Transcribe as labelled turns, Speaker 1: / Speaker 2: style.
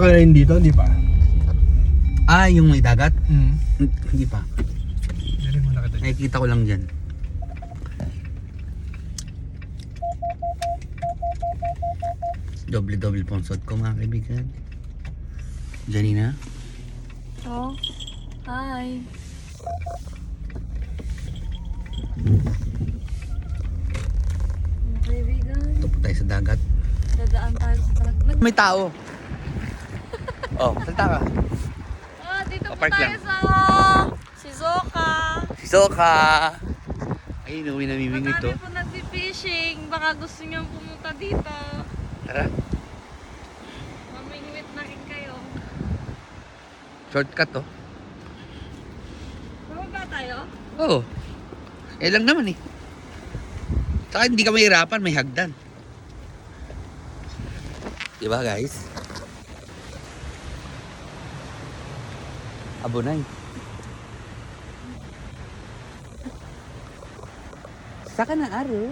Speaker 1: ka na rin dito, di pa?
Speaker 2: Ah, yung may dagat?
Speaker 1: Hmm.
Speaker 2: Hindi pa.
Speaker 1: Dali mo na kita.
Speaker 2: Nakikita ko lang dyan. Doble-doble ponsod ko mga kaibigan. Janina.
Speaker 3: Oh, hi. Mga kaibigan,
Speaker 2: Ito po tayo sa dagat.
Speaker 3: dadaan tayo sa dagat.
Speaker 2: May tao. Oh, salta ka.
Speaker 3: Ah, dito po
Speaker 2: Park
Speaker 3: tayo
Speaker 2: lang.
Speaker 3: sa Shizuoka.
Speaker 2: Si Soka. Ay, may namiming ito.
Speaker 3: Marami po nagpi-fishing. Baka gusto niyo pumunta dito.
Speaker 2: Tara.
Speaker 3: Mamingwit na rin kayo.
Speaker 2: Shortcut oh.
Speaker 3: Bumaba tayo?
Speaker 2: Oo. Eh lang naman eh. Saka hindi ka mahirapan, may hagdan. Diba guys? Abunay. Saka na aro.